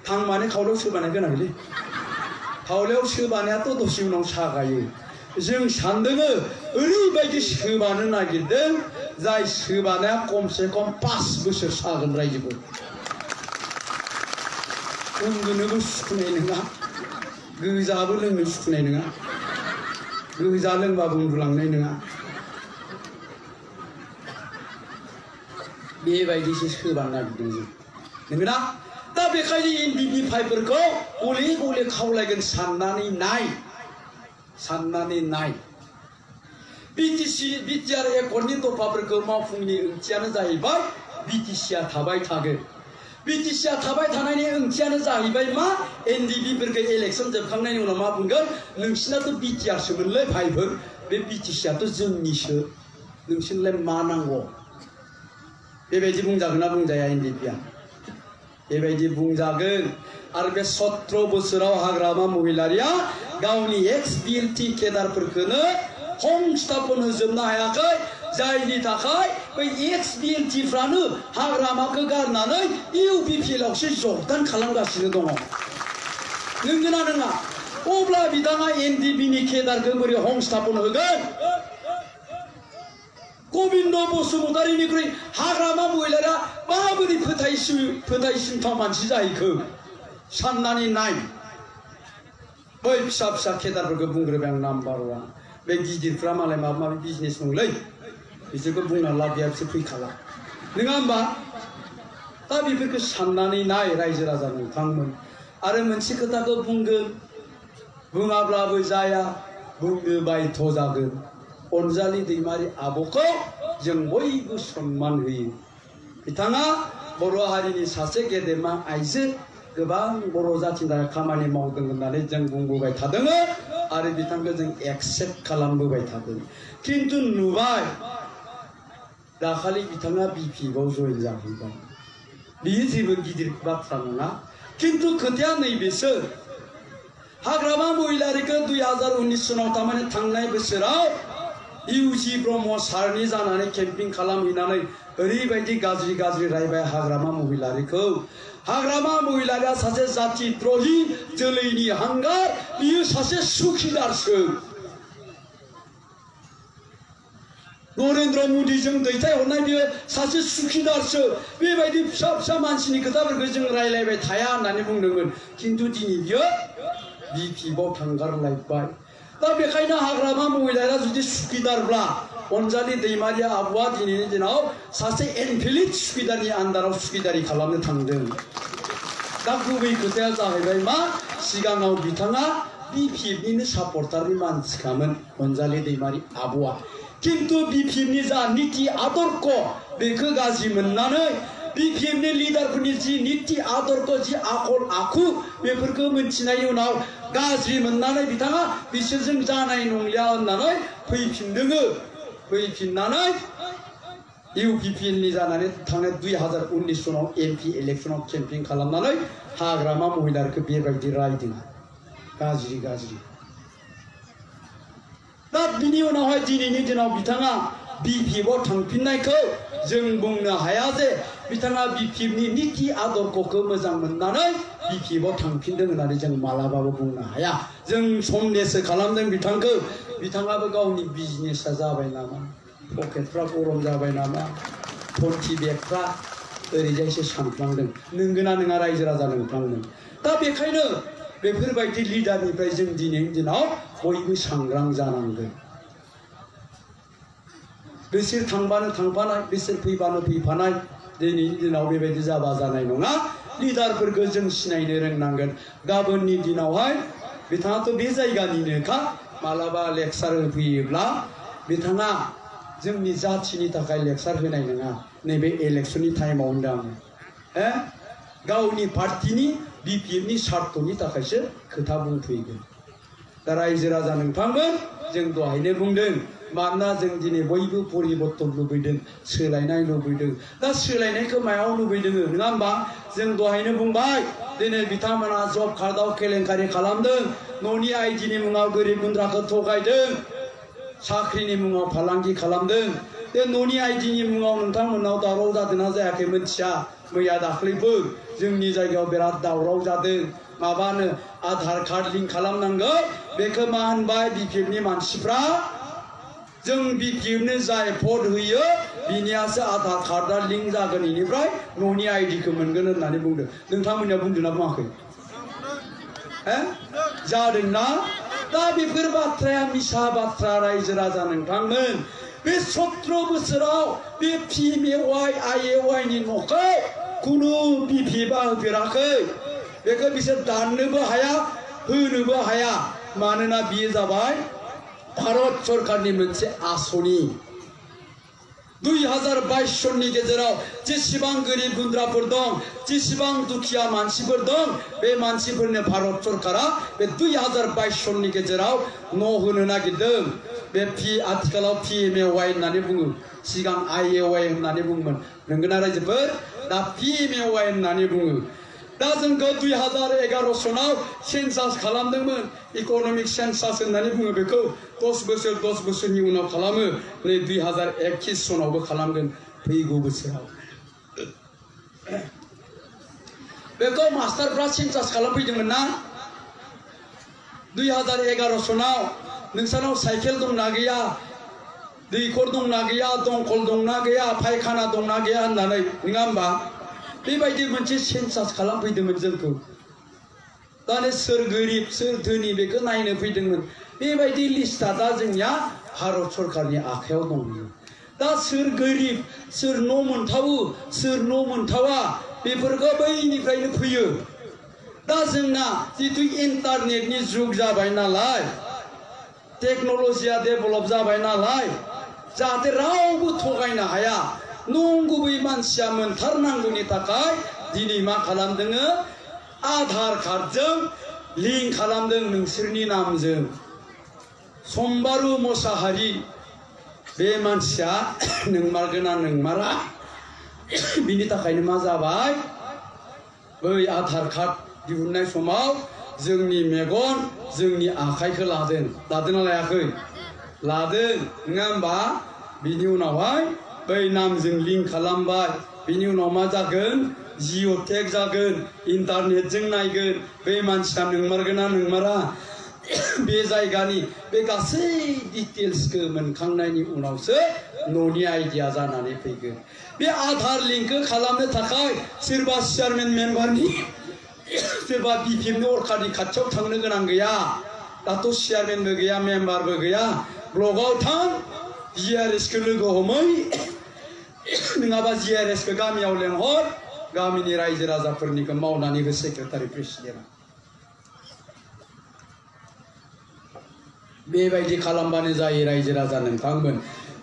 थां माने खावलायाव सोबानाय गोनांलै खावलायाव सोबानायाथ' दसे उनाव सागायो जों सान्दोङो ओरैबायदि सोबानो नागिरदों जाय सोबानाया खमसे खम 5 बोसोर सागोन रायजोखौ उन्दुनोबो सुखुनाय नङा गोजाबो लोंनो सुखुनाय नङा गोजा लोंबाबो उन्दुलांनाय नङा बेबायदिसो सोबानो नागिरदों जों नंगौना दा बेखायनो NDP-5फोरखौ गले गले खावलायगोन साननानै नाय BTR एकर्डनि दफाफोरखौ मावफुंनि ओंथियानो जाहैबाय BTCआ थाबाय थागोन BTCआ थाबाय थानायनि ओंथियानो जाहैबाय मा NDP-फोरखौ इलेक्सन जोबखांनायनि उनाव मा बुंगोन नोंसिनाथ' BTRसोमोनलै भाइफोर बे BTCआथ' जोंनिसो नोंसिनलाय मा नांगौ बेबायदि बुंजागोन ना बुंजाया NDP-आ बेबायदि बुंजागोन आरो बे 17 बोसोराव हाग्रामा महिलारिया गावनि ex-BLT केदारफोरखौनो संस्थापन होजोबनो हायाखै जायनि थाखाय बै ex-BLTफ्रानो हाग्रामाखौ गारनानै UPPLआवसो जगदान खालामगासिनो दङ नंगौना नङा अब्ला बिथाङा NDP-नि केदारखौ बोरै संस्थापन होगोन गबिन्द बसुमतारीनिख्रुइ हाग्रामा महिलारिया माबोरै फोथायसिनथाव मानसि जाहैखो साननानै नाय बै फिसा फिसा केदारफोरखौ बुंग्रोबाय आं नाम्बार 1 बे गिदिरफ्रा मालाय माबा माबि बिजनेस दंलै बिसोरखौ बुंना लाब गैया बिसोर फैखाला नङा होमबा दा बेफोरखौ साननानै नाय रायजो राजा नोंथांमोन आरो मोनसे खोथाखौ बुंगोन बुङाब्लाबो जाया बुंनो बायध' जागोन अनजालि दैमारि आब'खौ जों बयबो सन्मान होयो बिथाङा बर' हारिनि सासे गेदेमा आइजो गोबां बर' जाथिनि थाखाय खामानि मावदों होननानै जों बुंबोबाय थादों आरो बिथांखौ जों एक्सेप्ट खालामबोबाय थादों किन्तु नुबाय दाखालि बिथाङा BPFआव जइन जाहैबाय बियो जेबो गिदिर बाथ्रा नङा किन्तु खोथाया नैबेसो हाग्रामा महिलारिखौ 2019 सनाव थारमाने थांनाय बोसोराव UG ब्रह्म सारनि जानानै केम्पिं खालामहैनानै ओरैबायदि गाज्रि रायबाय हाग्रामा महिलारिखौ हाग्रामा महिलारिया सासे जाति द्रही जोलैनि हांगार बियो सासे सुखिदारसो नरेन्द्र मदिजों दैथायहरनाय बियो सासे सुखिदारसो बेबायदि फिसा फिसा मानसिनि खोथाफोरखौ जों रायलायबाय थाया होननानै बुंदोंमोन किन्तु दिनै बियो BPFआव थांगारलायबाय दा बेखायनो हाग्रामा महिलारिया जुदि सुखिदारब्ला अनजालि दैमारि आब'आ दिनैनि दिनाव सासे इनभेलिड सुखिदारनि आन्दाराव सुखिदारि खालामनो थांदों दा गुबै खोथाया जाहैबाय मा सिगाङाव बिथाङा BPFनिनो सापर्टारनि मानसिखामोन अनजालि दैमारि आब'आ किन्तु BPFनि जा नीति आदर्श बेखौ गाज्रि मोननानै BPFनि लिडारफोरनि जि नीति आदर्श जि आखल आखु बेफोरखौ मिन्थिनायनि उनाव गाज्रि मोननानै बिथाङा बिसोरजों जानाय नंलिया होननानै फैफिननानै UPPLनि जानानै थांनाय 2019 सनाव MP इलेक्शनाव केम्पिं खालामनानै हाग्रामा महिलारिखौ बेबायदि रायदों गाज्रि दा बिनि उनावहाय दिनैनि दिनाव बिथाङा BPFआव थांफिननायखौ जों बुंनो हाया जे बिथाङा BPFनि नीति आदर्शखौ मोजां मोननानै BPFआव थांफिनदों होननानै जों मालाबाबो बुंनो हाया जों सन्देहसो खालामदों बिथांखौ बिथाङाबो गावनि बिजनेसा जाबाय नामा पकेटफ्रा गरम जाबाय नामा फन्थि बेगफ्रा ओरैजायसो सानफ्लांदों नंगौना नङा रायजो राजा नोंथांमोन दा बेखायनो बेफोरबायदि लिडारनिफ्राय जों दिनैनि दिनाव बयबो सांग्रां जानांगोन बिसोर थांबानो थांफानाय बिसोर फैबानो फैफानाय दिनैनि दिनाव बेबायदि जाबा जानाय नङा लिडारफोरखौ जों सिनायनो रोंनांगोन गाबोननि दिनावहाय बिथाङाथ' बे जायगानिनोखा मालाबा लेक्सार होफैयोब्ला बिथाङा जोंनि जाथिनि थाखाय लेक्सार होनाय नङा नैबे इलेक्शननि टाइमाव होनदों आङो गावनि पार्टिनि BPFनि स्वार्थनि थाखायसो खोथा बुंफैगोन दा रायजो राजा नोंथांमोन जों दहायनो बुंदों मानोना जों दिनै बयबो परिबर्तन लुबैदों सोलायनाय लुबैदों दा सोलायनायखौ मायाव लुबैदों नङा होमबा जों दहायनो बुंबाय दिनै बिथांमोना जब कार्डआव केलेंकारि खालामदों न'नि आइडिनि मुङाव गोरिब गुन्द्राखौ थगायदों साख्रिनि मुङाव फालांगि खालामदों बे न'नि आइडिनि मुङाव नोंथांमोनाव दावराव जादोंना जायाखै मिथिया मैया दाख्लैबो जोंनि जायगायाव बिराद दावराव जादों माबानो आधार कार्ड लिंक खालामनांगौ बेखौ मा होनबाय बिपिएफनि मानसिफ्रा जों बिपिएफनो जाय भट होयो बिनियासो आधार कार्डआ लिंक जागोन इनिफ्राय न'नि आइडिखौ मोनगोन होननानै बुंदों नोंथांमोननिया बुंदोंना बुङाखै जादोंना दा बेफोर बाथ्राया मिसा बाथ्रा रायजो राजा नोंथांमोन बे 17 बोसोराव बे पिएमएवाइ आइएवाइनि न'खौ खुनु बिपिएफआ होफेराखै बेखौ बिसोर दाननोबो हाया होनोबो हाया मानोना बियो जाबाय भारत सरकारनि मोनसे आसनि 2022 सननि गेजेराव जेसेबां गोरिब गुन्द्राफोर दं जेसेबां दुखिया मानसिफोर दं बे मानसिफोरनो भारत सरकारा बे 2022 सननि गेजेराव न' होनो नागिरदों बे आथिखालाव पिएमएवाइ होननानै बुङो सिगां आइएवाइ होननानै बुङोमोन नंगौना रायजोफोर दा पिएमएवाइ होननानै बुङो दा जोंखौ 2011 सनाव सेन्सास खालामदोंमोन इक'नमिक सेन्सास होननानै बुङो बेखौ 10 बोसोरनि उनाव खालामो नै 2021 सनावबो खालामगोन फैगौ बोसोराव बेखौ मास्टारफ्रा सेन्सास खालामफैदोंमोन ना 2011 सनाव नोंसानाव साइकेल दंना गैया दैखर दंना गैया दंखल दंना गैया फायखाना दंना गैया होननानै नङा होमबा बेबायदि मोनसे सेन्सास खालामफैदोंमोन जोंखौ दाने सोर गोरिब सोर धोनि बेखौ नायनो फैदोंमोन बेबायदि लिस्टआ दा जोंनिया भारत सरकारनि आखायाव दं दा सोर गोरिब सोर न' मोनथावो सोर न' मोनथावा बेफोरखौ बैनिफ्रायनो फैयो दा जोंना जितु इन्टारनेटनि जुग जाबाय नालाय टेक्न'लजिया डेभेलप जाबाय नालाय जाहाथे रावबो थगायनो हाया नंगुबै मानसिया मोनथारनांगौनि थाखाय दिनै मा खालामदों आधार कार्डजों लिंक खालामदों नोंसोरनि नामजों सम्बारु मोसाहारि बे मानसिया नोंमारगोना नोंमारा बिनि थाखायनो मा जाबाय बै आधार कार्ड दिहुननाय समाव जोंनि मेगन जोंनि आखाइखौ लादोंना लायाखै लादों नङा होमबा बिनि उनावहाय बै नामजों लिंक खालामबाय बिनि उनाव मा जागोन जिअ' टेग जागोन इन्टारनेटजों नायगोन बे मानसिया नोंमारगोना नोंमारा बे जायगानि बे गासै डिटेल्सखौ मोनखांनायनि उनावसो न'नि आइडिया जानानै फैगोन बे आधार लिंकखौ खालामनो थाखाय सोरबा चेयारमेन मेम्बारनि सोरबा बिपिएफनि अरखारनि खाथियाव थांनो गोनां गैया दाथ' चेयारमेनबो गैया मेम्बारबो गैया ब्लकआव थां जिआरएसखौ लोगो हमै नङाबा जिआरएसखौ गामियाव लेंहर गामिनि रायजो राजाफोरनिखौ मावनानै हो सेक्रेटारि प्रेसिडेन्ट बेबायदि खालामबानो जायो रायजो राजा नोंथांमोन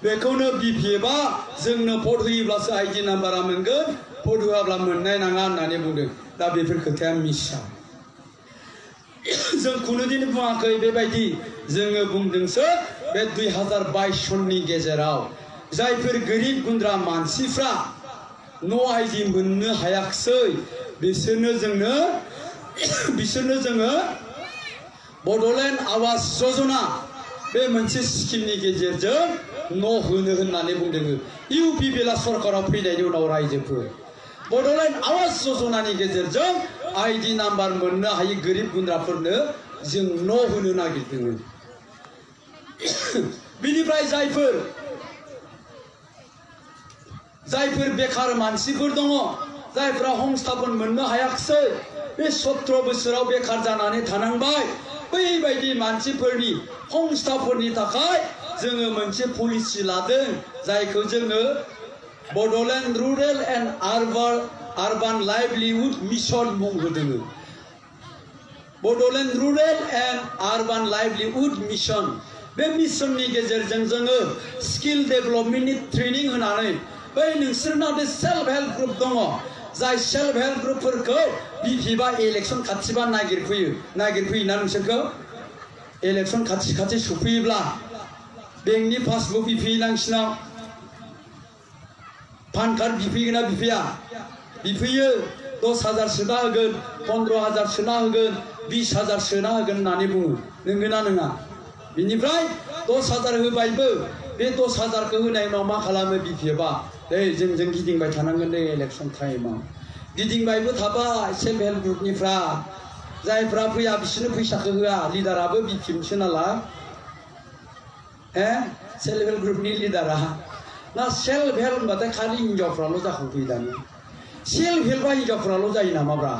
बेखौनो बिपिएफआ जोंनो भट होयोब्लासो आइडि नाम्बारा मोनगोन भट होआब्ला मोननाय नङा होननानै बुंदों दा बेफोर खोथाया मिसा जों खुनुदिन बुङाखै बेबायदि जोङो बुंदोंसो बे 2022 सननि गेजेराव जायफोर गोरिब गुन्द्रा मानसिफ्रा न' आइडि मोननो हायाखिसै बिसोरनो जोङो बड'लेण्ड आवास यजना बे मोनसे स्किमनि गेजेरजों न' होनो होननानै बुंदों इउपिपिएल सरकाराव फैनायनि उनाव रायजोफोर बड'लेण्ड आवास यजनानि गेजेरजों आइडि नाम्बार मोननो हायै गोरिब गुन्द्राफोरनो जों न' होनो नागिरदों बिनिफ्राय जायफोर बेकार मानसिफोर दङ जायफ्रा हमस्थापन मोननो हायाखिसै बे 17 बोसोराव बेकार जानानै थानांबाय बैबायदि मानसिफोरनि हमस्थापननि थाखाय जोङो मोनसे पलिसि लादों जायखौ जोङो Bodoland rural and urban livelihood mission मुं होदों Bodoland rural and urban livelihood Mission Bay मिशननि गेजेरजों जोङो स्किल डेभेलपमेन्टनि ट्रेनिं होनानै बै नोंसोरना बे सेल्फ हेल्प ग्रुप दङ जाय सेल्फ हेल्प ग्रुपफोरखौ बिपिएफआ इलेक्सन खाथिबा नागिरफैयोना नोंसोरखौ इलेक्सन खाथि सफैयोब्ला बेंकनि पासबुक बिफैयो नोंसिनाव पान कार्ड बिफैगोन ना बिफैया बिफैयो 10,000 सोना होगोन 15,000 सोना होगोन 20,000 सोना होगोन होननानै बुङो नंगौना नङा बिनिफ्राय 10,000 होबायबो बे 10,000खौ होनाय उनाव मा खालामो बिपिएफआ जों गिदिंबाय थानांगोन इलेक्सन टाइमाव गिदिंबायबो थाबाय सेल्फ हेल्प ग्रुपनिफ्रा जायफ्रा फैया बिसोरनो फैसाखौ होआ लिडाराबो बिपिएमसो नालाय सेल्फ हेल्प ग्रुपनि लिडारा ना सेल्फ हेल्प होनबाथाय खालि हिनजावफ्राल' जाखांफैयो दानिया सेल्फ हेल्पआ हिनजावफ्राल' जायो नामाब्रा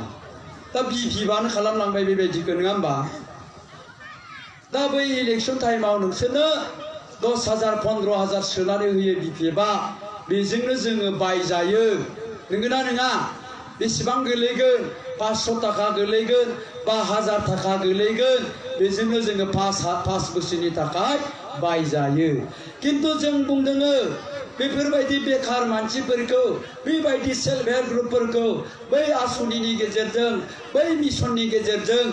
दा बिपिएफआनो खालामलांबाय बेबायदिखौ नङा होमबा दा बै इलेक्सन टाइमाव नोंसोरनो 10,000 15,000 सोनानै होयो बिपिएफआ बेजोंनो जोङो बायजायो नंगौना नङा बेसेबां गोलैगोन 500 थाखा गोलैगोन बा 1000 थाखा गोलैगोन बेजोंनो जोङो 5 बोसोरनि थाखाय बायजायो किन्तु जों बुंदोङो बेफोरबायदि बेकार मानसिफोरखौ बेबायदि सेल्फ हेल्प ग्रुपफोरखौ बै आसनिनि गेजेरजों बै मिशननि गेजेरजों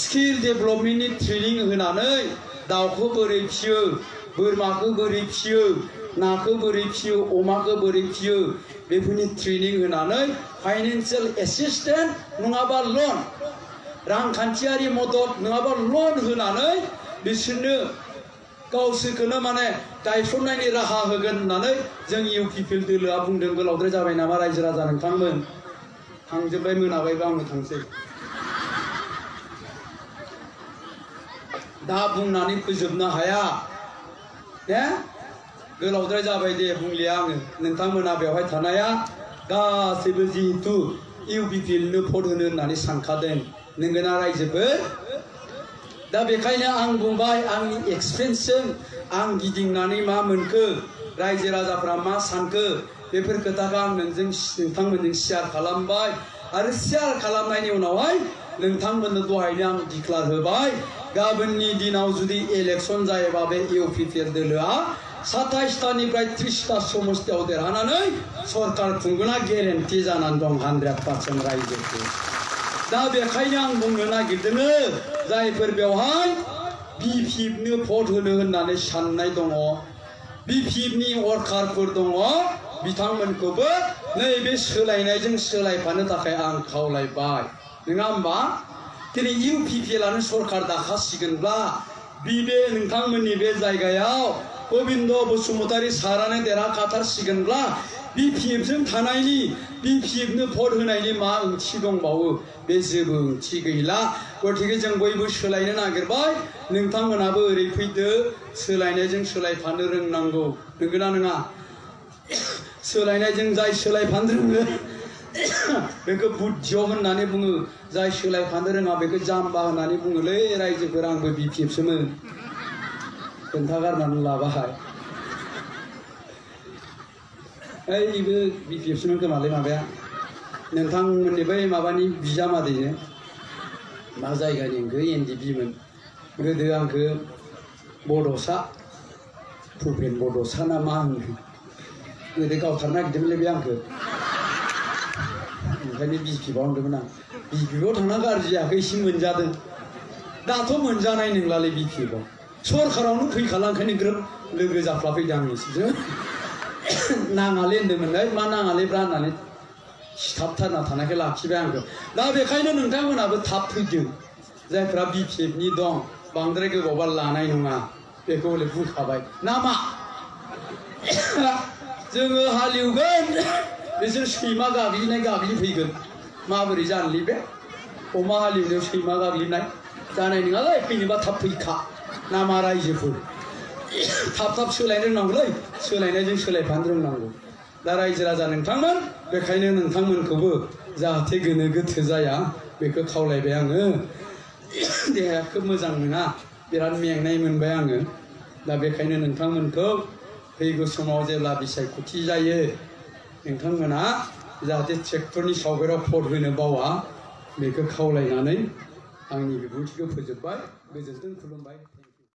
स्किल डेभेलपमेन्टनि ट्रेनिं होनानै दाउखौ बोरै फियो बोरमाखौ बोरै फियो नाखौ बोरै फियो अमाखौ बोरै फियो बेफोरनि ट्रेनिं होनानै फाइनान्सियेल एसिस्टेन्ट नङाबा लन रांखान्थियारि मदद नङाबा लन होनानै बिसोरनो गावसोरखौनो माने गायसननायनि राहा होगोन होननानै जों इउपिपिएल दोलोआ बुंदों गोलावद्राय जाबाय नामा रायजो राजा नोंथांमोन थांजोब्बाय मोनाबायबा आंनो थांसै दा बुंनानै फोजोबनो हाया गोलावद्राय जाबाय दे बुंलिया आङो नोंथांमोना बेवहाय थानाया गासैबो जिहेतु इउपिपिएलनो भट होनो होननानै सानखादों नोंगोना रायजोफोर दा बेखायनो आं बुंबाय आंनि एक्सपिरियेन्सजों आं गिदिंनानै मा मोनखो रायजो राजाफ्रा मा सानखो बेफोर खोथाखौ आं नोंथांमोनजों शेयार खालामबाय आरो शेयार खालामनायनि उनावहाय नोंथांमोननो दहायनो आं डिक्लार होबाय गाबोननि दिनाव जुदि इलेक्सन जायोबा बे इउपिपिएल दोलोआ 27टानिफ्राय 30टा समस्तियाव देरहानानै सरकार खुंगोना गेरेन्टि जानानै दं 100% रायजोखौ दा बेखायनो आं बुंनो नागिरदों जायफोर बेवहाय बिपिएफनो भट होनो होननानै साननाय दङ बिपिएफनि वर्कारफोर दङ बिथांमोनखौबो नैबे सोलायनायजों सोलायफानो थाखाय आं खावलायबाय नङा होमबा दिनै इउपिपिएलआनो सरकार दाखासिगोनब्ला बे नोंथांमोननि बे जायगायाव गबिन्द बसुमतारी सारानो देरहाखाथारसिगोनब्ला बिपिएफजों थानायनि बिपिएफनो भट होनायनि मा ओंथि दंबावो बे जेबो ओंथि गैला गतिके जों बयबो सोलायनो नागिरबाय नोंथांमोनाबो ओरै फैदो सोलायनायजों सोलायफानो रोंनांगौ नंगौना नङा सोलायनायजों जाय सोलायफानो रोङो बेखौ बुद्धियाव होननानै बुङो जाय सोलायफानो रोङा बेखौ जाम्बा होननानै बुङोलै रायजोफोर आंबो बिपिएफसोमोन खोन्थागारनानै लाबाय ओइबो बिपिएफसोमोन खोमालै माबाया नोंथांमोननि बै माबानि बिजामादैनो मा जायगानि आंखो एनडिपिमोन गोदो आंखो बड'सा भुपेन बड'सा ना मा होनो गोदो गावथारनो नागिरदोंमोनलै बे आंखो ओंखायनो बिपिएफआव होनदोंमोन आं बिपिएफआव थांना गाज्रि जायाखै एसे मोनजादों दाथ' मोनजानाय नंलालै बिपिएफआव सरकारावनो फैखाला ओंखायनो ग्रोब लोगो जाफ्लाफैदों आं एसेजों नाङालै होनदोंमोनलाय मा नाङालैब्रा होननानै सिथाबथारना थानायखाय लाखिबाय आंखौ दा बेखायनो नोंथांमोनाबो थाब फैदों जायफ्रा बिपिएफनि दं बांद्राय गोबावबा लानाय नङा बेखौ हले बुंखाबाय ना मा जोङो हालेवगोन बिसोर सैमा गाग्लिफैगोन माबोरै जानोलै बे अमा हालेवनायाव सैमा गाग्लिनाय जानाय नङालै फैनोबा थाब फैखा नामा रायजोफोर थाब सोलायनो रोंनांगौलै सोलायनायजों सोलायफानो रोंनांगौ दा रायजो राजा नोंथांमोन बेखायनो नोंथांमोनखौबो जाहाथे गोनो गोथो जाया बेखौ खावलायबाय आङो देहाया खोब मोजां नङा बिराद मेंनाय मोनबाय आङो दा बेखायनो नोंथांमोनखौ फैगौ समाव जेब्ला बिसायख'थि जायो नोंथांमोना जाहाथे ट्रेक्टरनि सावगारियाव भट होनो बावा बेखौ खावलायनानै आंनि बिबुंथिखौ फोजोबबाय गोजोन्थों खुलुमबाय